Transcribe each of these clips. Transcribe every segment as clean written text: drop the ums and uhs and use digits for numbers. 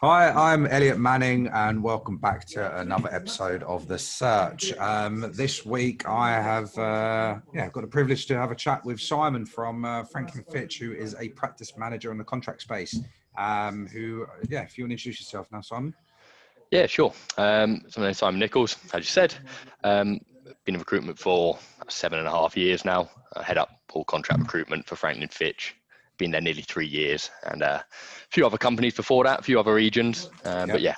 Hi, I'm Elliot Manning, and welcome back to another episode of The Search. This week, I have got the privilege to have a chat with Simon from Franklin Fitch, who is a practice manager in the contract space. If you want to introduce yourself now, Simon. Yeah, sure. So my name's Simon Nicholls, as you said. Been in recruitment for 7.5 years now. I head up all contract recruitment for Franklin Fitch. Been there nearly 3 years, and a few other companies before that, a few other regions. But yeah,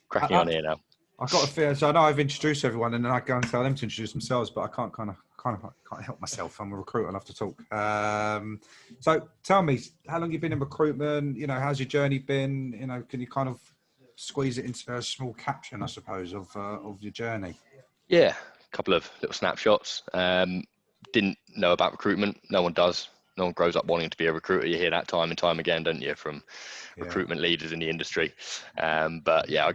cracking on here now. I've got a fear. So I know I've introduced everyone, and then I go and tell them to introduce themselves, but I can't help myself. I'm a recruiter. I love to talk. So tell me, how long you've been in recruitment? You know, how's your journey been? You know, can you kind of squeeze it into a small caption, I suppose, of your journey? Yeah, a couple of little snapshots. Didn't know about recruitment. No one does. No one grows up wanting to be a recruiter. You hear that time and time again, don't you, from recruitment leaders in the industry. But yeah, I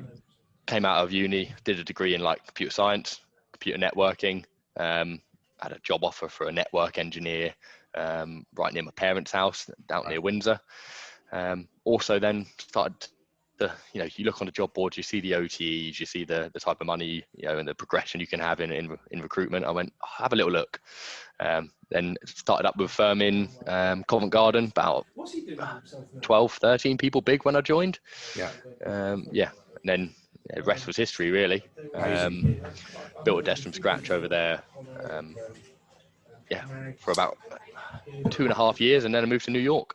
came out of uni, did a degree in computer science, computer networking. Had a job offer for a network engineer right near my parents' house, down near Windsor. Also then started you look on the job boards, you see the OTEs, you see the type of money, and the progression you can have in recruitment. I went, have a little look. Then started up with a firm in Covent Garden, about 12, 13 people big when I joined. And then the rest was history, really. Built a desk from scratch over there. For about 2.5 years, and then I moved to New York,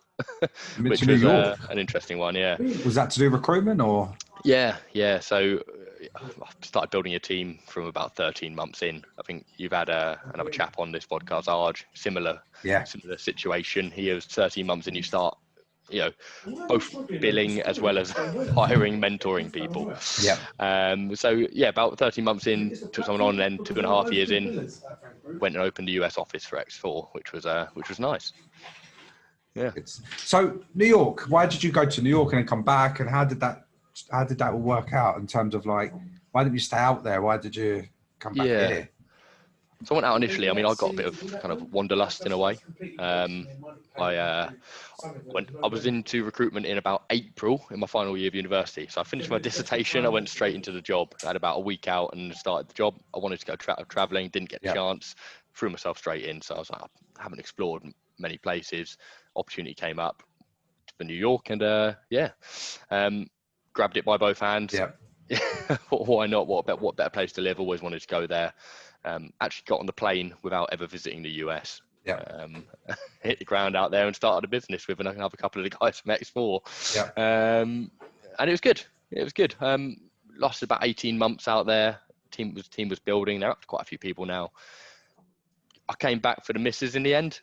which was an interesting one. Yeah. Was that to do recruitment or? Yeah. So I started building a team from about 13 months in. I think you've had another chap on this podcast, Arj, similar situation. He was 13 months in. You start, both billing as well as hiring, mentoring people. About 13 months in, took someone on, and then 2.5 years in, went and opened the US office for X4, which was nice. Yeah. So New York, why did you go to New York and then come back, and how did that all work out in terms of why didn't you stay out there? Why did you come back here? So I went out initially. I mean, I got a bit of kind of wanderlust in a way. I was into recruitment in about April in my final year of university. So I finished my dissertation. I went straight into the job. I had about a week out and started the job. I wanted to go traveling, didn't get a chance, threw myself straight in. So I was like, I haven't explored many places. Opportunity came up for New York, and grabbed it by both hands. Why not? What better place to live? Always wanted to go there. Actually got on the plane without ever visiting the US. Hit the ground out there and started a business with another couple of the guys from X4. And it was good. Lasted about 18 months out there. Team was building. They're up to quite a few people now. I came back for the missus in the end.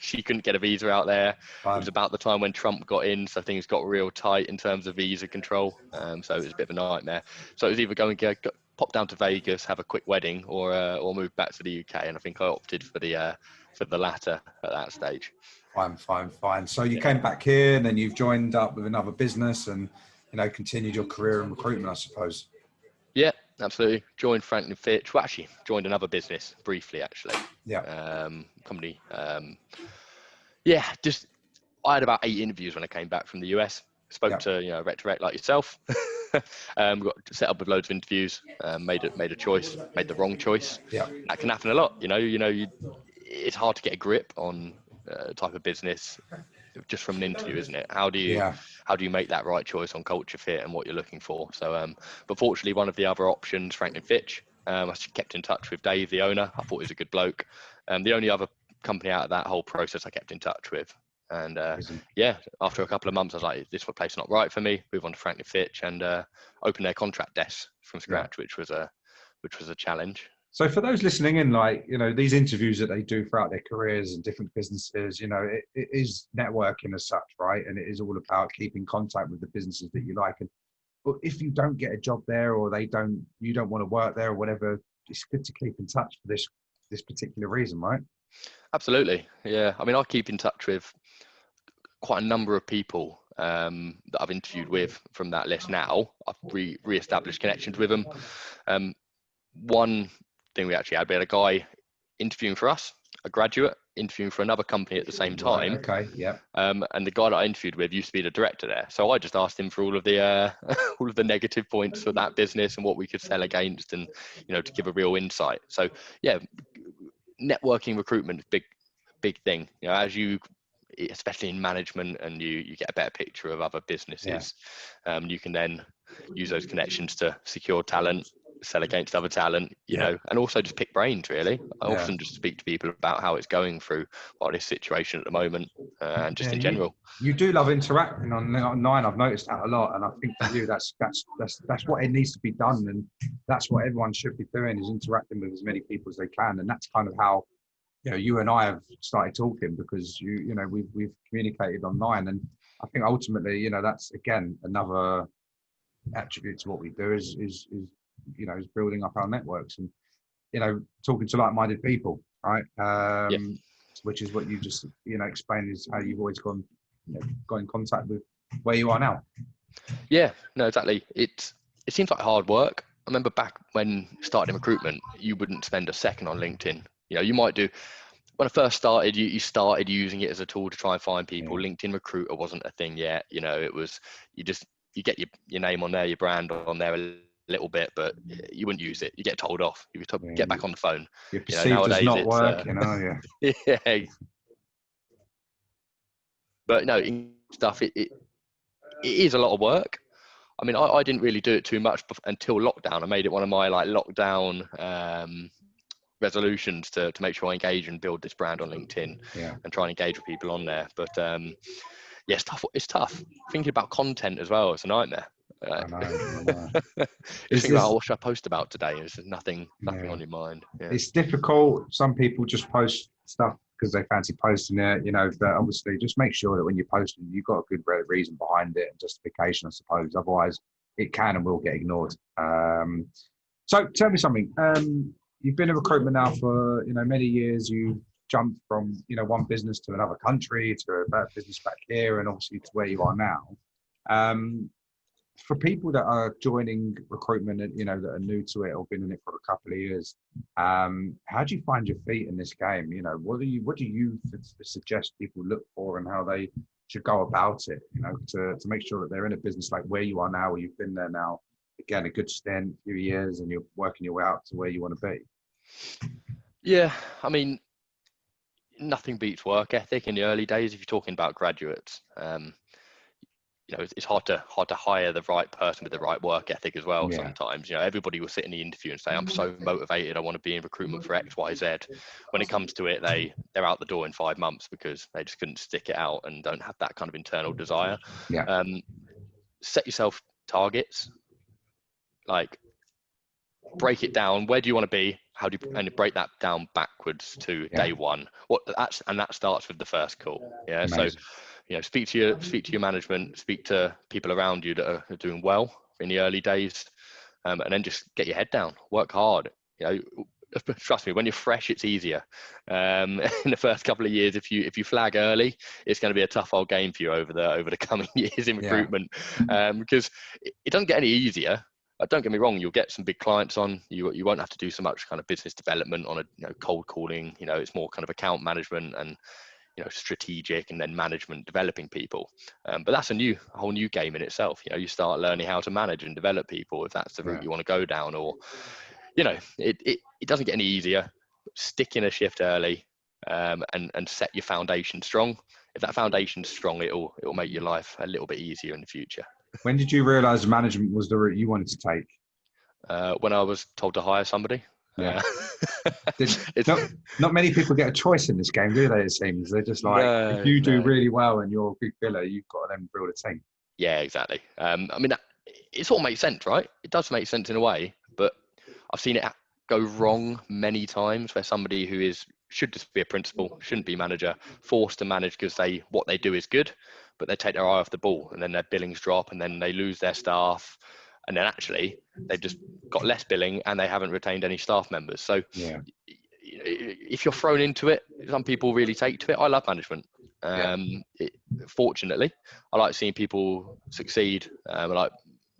She couldn't get a visa out there. It was about the time when Trump got in, so things got real tight in terms of visa control. So it was a bit of a nightmare. So it was either pop down to Vegas, have a quick wedding, or move back to the UK. And I think I opted for the latter at that stage. Fine. So you came back here, and then you've joined up with another business, and continued your career in recruitment, I suppose. Yeah, absolutely. Joined Franklin Fitch. Well, actually, joined another business briefly, actually. Company. I had about 8 interviews when I came back from the US. Spoke to rec to rec like yourself. Got set up with loads of interviews. Made a choice. Made the wrong choice. That can happen a lot. It's hard to get a grip on type of business just from an interview, isn't it? How do you make that right choice on culture fit and what you're looking for? So, but fortunately, one of the other options, Franklin Fitch, I kept in touch with Dave, the owner. I thought he was a good bloke. The only other company out of that whole process I kept in touch with. And after a couple of months, I was like, this place not right for me. Move on to Franklin Fitch and open their contract desk from scratch, which was a challenge. So for those listening in, these interviews that they do throughout their careers and different businesses, it is networking as such, right? And it is all about keeping contact with the businesses that you like. But if you don't get a job there, or you don't want to work there or whatever, it's good to keep in touch for this particular reason, right? Absolutely. Yeah. I mean, I keep in touch with quite a number of people that I've interviewed with from that list now. I've re-established connections with them. One thing we had a guy interviewing for us a graduate interviewing for another company at the same time. Right, okay, yeah. And the guy that I interviewed with used to be the director there. So I just asked him for all of the all of the negative points for that business and what we could sell against, and to give a real insight. So yeah, networking recruitment is big thing. As you, especially in management, and you get a better picture of other businesses, you can then use those connections to secure talent, sell against other talent, and also just pick brains, really. I often just speak to people about how it's going through this situation at the moment, and just in general. You do love interacting online. I've noticed that a lot, and I think for you that's what it needs to be done, and that's what everyone should be doing, is interacting with as many people as they can. And that's kind of how you and I have started talking, because we've communicated online, and I think ultimately that's again another attribute to what we do is building up our networks and talking to like-minded people, right? Which is what you just explained, is how you've always got in contact with where you are now. Yeah, no, exactly. It seems like hard work. I remember back when starting recruitment, you wouldn't spend a second on LinkedIn. You might do. When I first started, you started using it as a tool to try and find people. LinkedIn Recruiter wasn't a thing yet. It was, you get your name on there, your brand on there a little bit, but you wouldn't use it. You get told off. You get back on the phone. You're perceived as not work, yeah. But no, stuff. It is a lot of work. I mean, I didn't really do it too much until lockdown. I made it one of my lockdown resolutions to make sure I engage and build this brand on LinkedIn and try and engage with people on there. But it's tough. Thinking about content as well, it's a nightmare. I know. What should I post about today? There's nothing on your mind. It's difficult. Some people just post stuff because they fancy posting it, but obviously just make sure that when you're posting, you've got a good reason behind it and justification, I suppose. Otherwise it can and will get ignored. So tell me something. You've been in recruitment now for many years. You jumped from one business to another country, to a better business back here, and obviously to where you are now. For people that are joining recruitment and that are new to it or been in it for a couple of years, how do you find your feet in this game? What do you suggest people look for, and how they should go about it? To make sure that they're in a business like where you are now, where you've been there now, again, a good stint, a few years, and you're working your way out to where you want to be. Yeah, I mean, nothing beats work ethic in the early days. If you're talking about graduates, it's hard to hire the right person with the right work ethic as well. Sometimes, everybody will sit in the interview and say, I'm so motivated, I want to be in recruitment for X, Y, Z. When it comes to it, they're out the door in 5 months because they just couldn't stick it out and don't have that kind of internal desire. Set yourself targets, break it down. Where do you want to be? How do you, and break that down backwards to day one? And that starts with the first call. Amazing. So speak to your management, speak to people around you that are doing well in the early days, and then just get your head down, work hard. Trust me, when you're fresh, it's easier. In the first couple of years, if you flag early, it's going to be a tough old game for you over the coming years in recruitment, because it doesn't get any easier. Don't get me wrong, you'll get some big clients on. You won't have to do so much kind of business development on a cold calling. It's more kind of account management and strategic, and then management, developing people. But that's a whole new game in itself. You start learning how to manage and develop people, if that's the route you want to go down. Or it doesn't get any easier. Stick in a shift early, and set your foundation strong. If that foundation's strong, it'll make your life a little bit easier in the future. When did you realize management was the route you wanted to take? When I was told to hire somebody. Not many people get a choice in this game, do they? It seems they're just like, if you do really well and you're a big biller, you've got to then build a team. Yeah, exactly. I mean, it sort of makes sense, right? It does make sense in a way, but I've seen it go wrong many times, where somebody who should just be a principal, shouldn't be manager, forced to manage because what they do is good, but they take their eye off the ball, and then their billings drop, and then they lose their staff. And then actually they've just got less billing and they haven't retained any staff members. So if you're thrown into it, some people really take to it. I love management. Fortunately, I like seeing people succeed. I like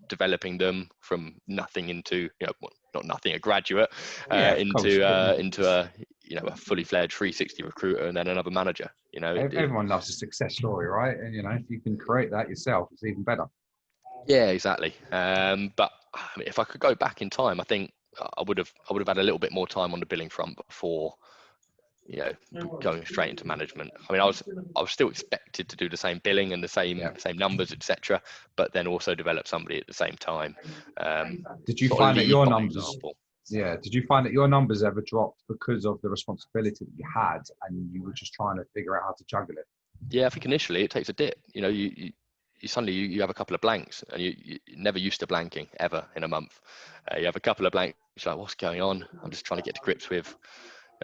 developing them from nothing into, not nothing, a graduate, into a fully fledged 360 recruiter and then another manager. Everyone loves a success story, right? And if you can create that yourself, it's even better. Yeah, exactly. But I mean, if I could go back in time, I think I would have had a little bit more time on the billing front before going straight into management. I mean, I was still expected to do the same billing and the same numbers, etc., but then also develop somebody at the same time. Did you find that your numbers? Example. Yeah. Did you find that your numbers ever dropped because of the responsibility that you had, and you were just trying to figure out how to juggle it? Yeah, I think initially it takes a dip. You suddenly you have a couple of blanks, and you never used to blanking ever in a month. You have a couple of blanks. You're like, what's going on? I'm just trying to get to grips with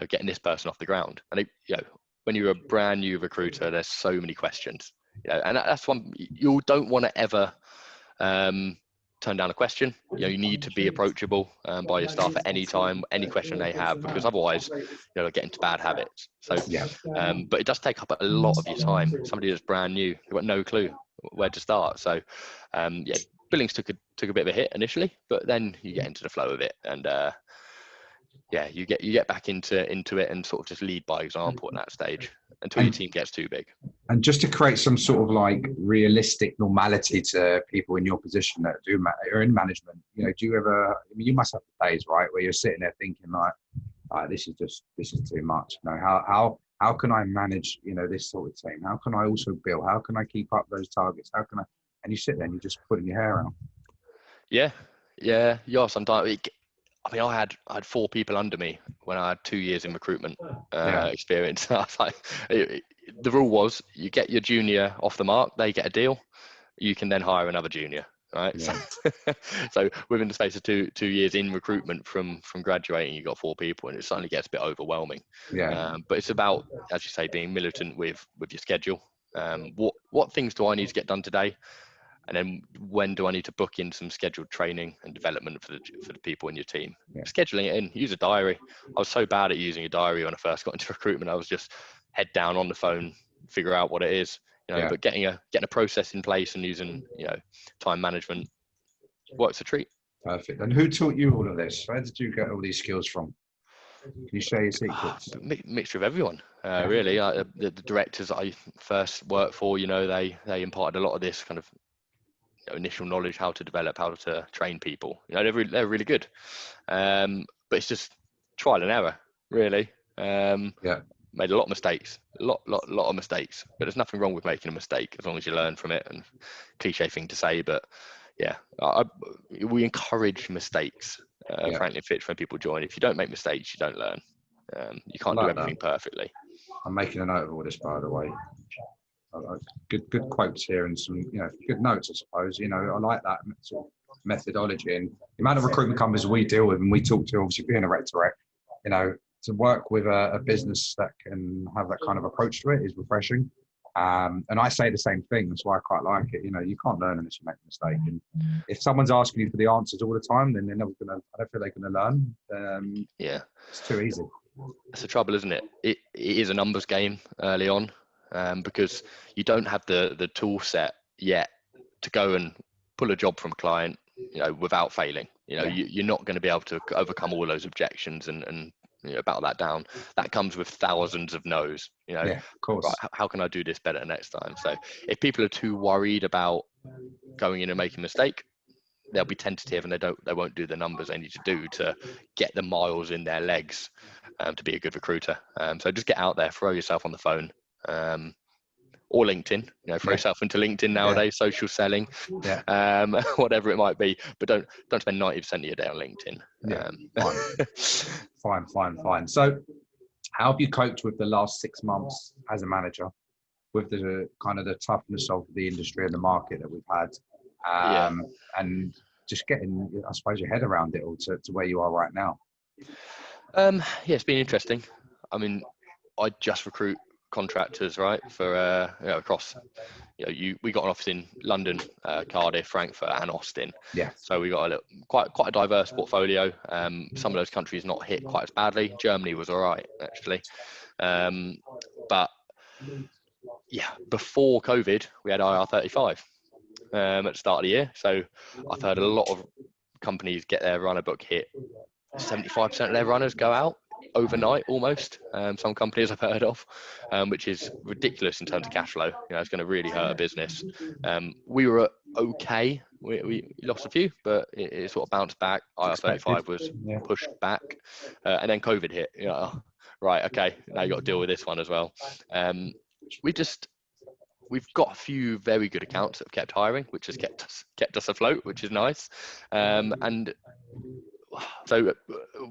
getting this person off the ground. And when you're a brand new recruiter, there's so many questions. And that's one you don't want to ever turn down a question. You need to be approachable by your staff at any time, any question they have, because otherwise, they'll get into bad habits. So, but it does take up a lot of your time. Somebody that's brand new, you've got no clue where to start. So, billings took a bit of a hit initially, but then you get into the flow of it, and you get back into it and sort of just lead by example at that stage until your team gets too big. And just to create some sort of like realistic normality to people in your position that are in management, do you ever? I mean, you must have days, right, where you're sitting there thinking like, this is too much. How can I manage this sort of thing? How can I also bill? How can I keep up those targets? How can I? And you sit there and you're just putting your hair out. Yeah. Sometimes. I mean, I had 4 people under me when I had 2 years in recruitment experience. I was like, the rule was you get your junior off the mark, they get a deal. You can then hire another junior, right? Yeah. So within the space of two years in recruitment from graduating, you got 4 people, and it suddenly gets a bit overwhelming. Yeah. But it's about, as you say, being militant with your schedule. What things do I need to get done today? And then when do I need to book in some scheduled training and development for the people in your team? Yeah. Scheduling it in, use a diary. I was so bad at using a diary when I first got into recruitment. I was just head down on the phone, figure out what it is, but getting a process in place and using, time management works a treat. Perfect. And who taught you all of this? Where did you get all these skills from? Can you share your secrets? Mixture of everyone, really. The directors I first worked for, they imparted a lot of this kind of initial knowledge, how to develop, how to train people. They're really good, but it's just trial and error, really. Made a lot of mistakes, a lot of mistakes, but there's nothing wrong with making a mistake as long as you learn from it. And cliche thing to say, but we encourage mistakes. Franklin Fitch, when people join, if you don't make mistakes, you don't learn. You can't do everything perfectly. I'm making a note of all this, by the way. Good quotes here and some good notes, I suppose. I like that sort of methodology, and the amount of recruitment companies we deal with and we talk to, obviously being a rec to rec, to work with a business that can have that kind of approach to it is refreshing. And I say the same thing. That's why I quite like it. You can't learn unless you make a mistake. And if someone's asking you for the answers all the time, then they're never gonna. I don't feel they're gonna learn. It's too easy. That's the trouble, isn't it? It is a numbers game early on. Because you don't have the tool set yet to go and pull a job from a client, without failing. You're not going to be able to overcome all those objections and battle that down. That comes with thousands of no's. Of course. Right, how can I do this better next time? So if people are too worried about going in and making a mistake, they'll be tentative and they won't do the numbers they need to do to get the miles in their legs to be a good recruiter. So just get out there, throw yourself on the phone. Or LinkedIn, throw yourself into LinkedIn nowadays, social selling, whatever it might be, but don't spend 90% of your day on LinkedIn. Fine. So how have you coped with the last 6 months as a manager with the kind of the toughness of the industry and the market that we've had, and just getting, I suppose, your head around it all to where you are right now? It's been interesting. I mean, I just recruit contractors, right, for across we got an office in London, Cardiff, Frankfurt and Austin, so we got quite a diverse portfolio. Some of those countries not hit quite as badly. Germany was all right, actually, but before COVID we had IR35 at the start of the year, so I've heard a lot of companies get their runner book hit. 75% of their runners go out overnight almost. Some companies I've heard of, which is ridiculous in terms of cash flow. It's going to really hurt a business. We were okay. We lost a few, but it sort of bounced back. IR35 was pushed back, and then COVID hit. Right, okay, now you got to deal with this one as well. We've got a few very good accounts that have kept hiring, which has kept us afloat, which is nice. And so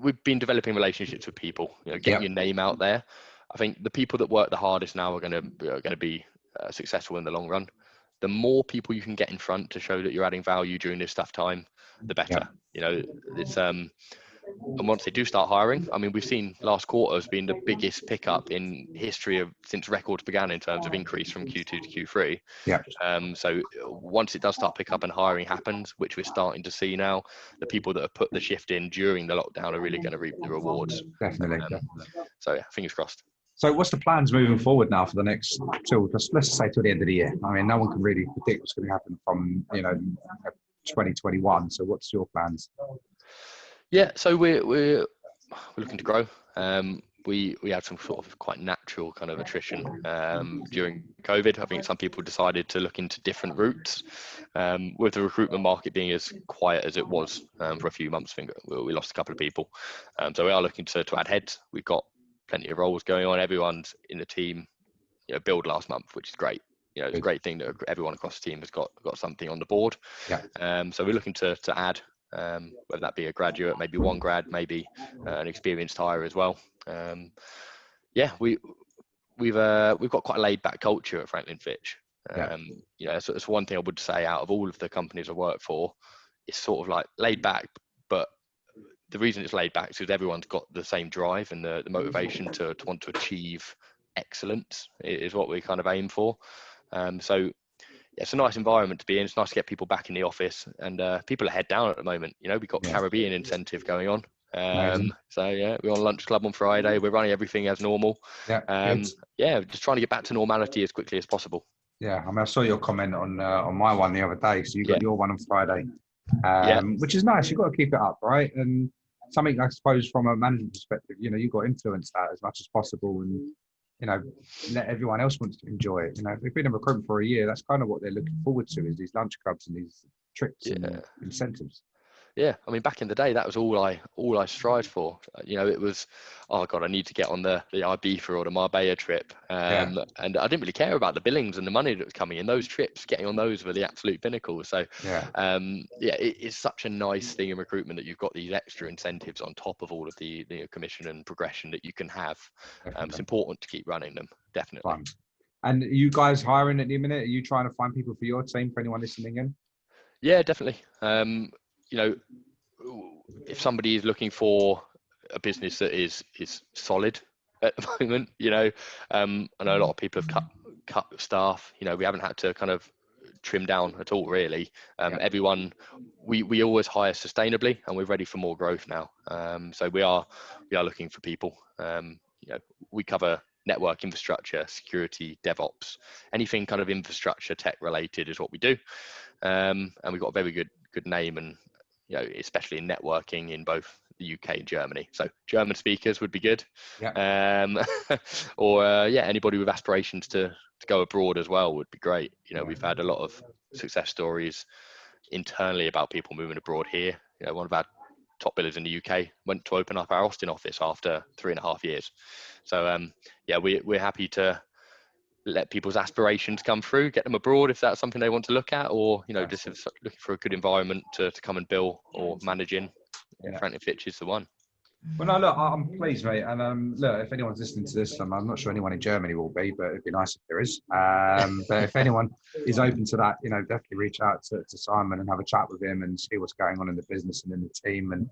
we've been developing relationships with people, getting your name out there. I think the people that work the hardest now are going to be successful in the long run. The more people you can get in front to show that you're adding value during this tough time, the better. It's and once they do start hiring, I mean, we've seen last quarter has been the biggest pickup in history since records began in terms of increase from Q2 to Q3. So once it does start pick up and hiring happens, which we're starting to see now, the people that have put the shift in during the lockdown are really going to reap the rewards. Definitely. So fingers crossed. So what's the plans moving forward now for the next let's say till the end of the year? I mean, no one can really predict what's going to happen from 2021. So what's your plans? Yeah, so we're looking to grow. We had some sort of quite natural kind of attrition during COVID. I think some people decided to look into different routes. With the recruitment market being as quiet as it was for a few months, I think we lost a couple of people. So we are looking to add heads. We've got plenty of roles going on. Everyone's in the team, billed last month, which is great. It's a great thing that everyone across the team has got something on the board. So we're looking to add. Whether that be a graduate, maybe one grad, maybe an experienced hire as well. We've got quite a laid back culture at Franklin Fitch. So it's one thing I would say out of all of the companies I work for, it's sort of like laid back, but the reason it's laid back is because everyone's got the same drive and the motivation to want to achieve excellence is what we kind of aim for. So it's a nice environment to be in. It's nice to get people back in the office, and people are head down at the moment. We've got Caribbean incentive going on. So we're on lunch club on Friday. We're running everything as normal. Just trying to get back to normality as quickly as possible. I mean, I saw your comment on my one the other day. So you got your one on Friday, which is nice. You've got to keep it up, right? And something, I suppose, from a management perspective, you've got to influence that as much as possible, and let everyone else want to enjoy it. If they've been in recruitment for a year, that's kind of what they're looking forward to, is these lunch clubs and these trips and incentives. I mean, back in the day, that was all I strived for. It was, oh God, I need to get on the Ibiza or the Marbella trip. And I didn't really care about the billings and the money that was coming in. Those trips, getting on those were the absolute pinnacle. So, it's such a nice thing in recruitment that you've got these extra incentives on top of all of the commission and progression that you can have. It's important to keep running them, definitely. Fun. And are you guys hiring at the minute? Are you trying to find people for your team, for anyone listening in? Yeah, definitely. If somebody is looking for a business that is solid at the moment, I know a lot of people have cut staff. We haven't had to kind of trim down at all, really. Everyone, we always hire sustainably, and we're ready for more growth now. So we are looking for people. We cover network infrastructure, security, DevOps, anything kind of infrastructure tech related is what we do. And we've got a very good name, and especially in networking in both the UK and Germany. So German speakers would be good. Or anybody with aspirations to go abroad as well would be great. We've had a lot of success stories internally about people moving abroad here. One of our top billers in the UK went to open up our Austin office after 3.5 years. So we're happy to let people's aspirations come through, get them abroad if that's something they want to look at, or just looking for a good environment to come and bill or manage in. Franklin Fitch is the one. Well, no, look, I'm pleased, mate. And look, if anyone's listening to this, I'm not sure anyone in Germany will be, but it'd be nice if there is. But if anyone is open to that, definitely reach out to Simon and have a chat with him and see what's going on in the business and in the team. And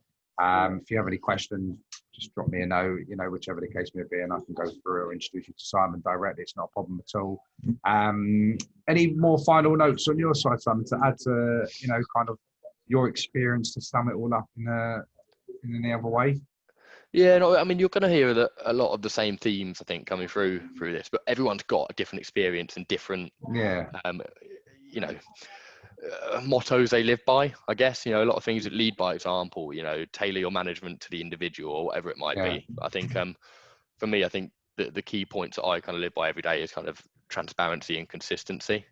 if you have any questions, just drop me a note, whichever the case may be, and I can go through or introduce you to Simon directly. It's not a problem at all. Any more final notes on your side, Simon, to add to, kind of your experience to sum it all up in any other way? Yeah, no, I mean, you're going to hear a lot of the same themes, I think, coming through this, but everyone's got a different experience and different, mottos they live by, I guess. A lot of things that lead by example. Tailor your management to the individual or whatever it might be. I think for me, I think the key points that I kind of live by every day is kind of transparency and consistency.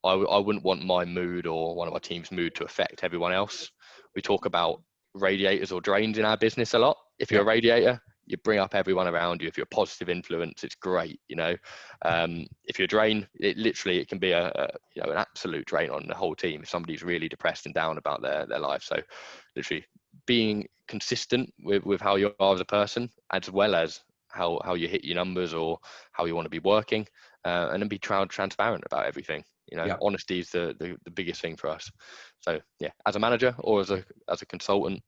I wouldn't want my mood or one of my team's mood to affect everyone else. We talk about radiators or drains in our business a lot. If you're a radiator, you bring up everyone around you. If you're a positive influence, it's great. If you're a drain, it can be an absolute drain on the whole team if somebody's really depressed and down about their life. So literally being consistent with how you are as a person, as well as how you hit your numbers or how you want to be working, and then be transparent about everything. Honesty is the biggest thing for us. So yeah, as a manager or as a consultant,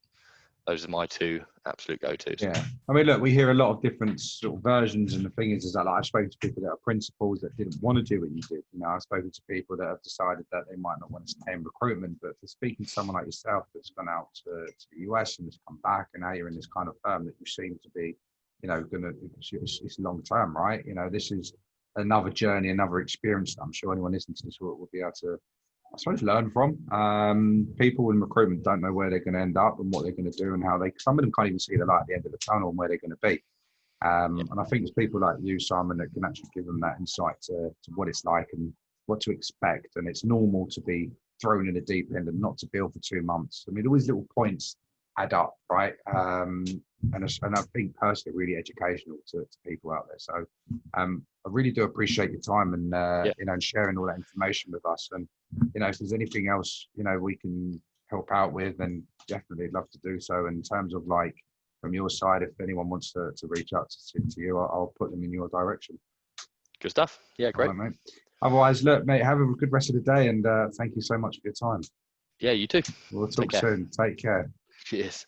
those are my two absolute go-tos. Yeah, I mean, look, we hear a lot of different sort of versions, and the thing is that I've spoken to people that are principals that didn't want to do what you did. I've spoken to people that have decided that they might not want to stay in recruitment, but for speaking to someone like yourself that's gone out to the US and has come back, and now you're in this kind of firm that you seem to be, it's long term, right? This is another journey, another experience that I'm sure anyone listening to this will be able to, I suppose, learn from. People in recruitment don't know where they're going to end up and what they're going to do and how some of them can't even see the light at the end of the tunnel and where they're going to be. And I think it's people like you, Simon, that can actually give them that insight to what it's like and what to expect. And it's normal to be thrown in the deep end and not to build for 2 months. I mean, all these little points add up, right? And I think personally really educational to people out there. So I really do appreciate your time and and sharing all that information with us. And if there's anything else we can help out with, then definitely love to do so. In terms of from your side, if anyone wants to reach out to you, I'll put them in your direction. Good stuff. Yeah, great. Right, mate. Otherwise, look, mate, have a good rest of the day, and thank you so much for your time. Yeah, you too. We'll talk soon. Take care. Cheers.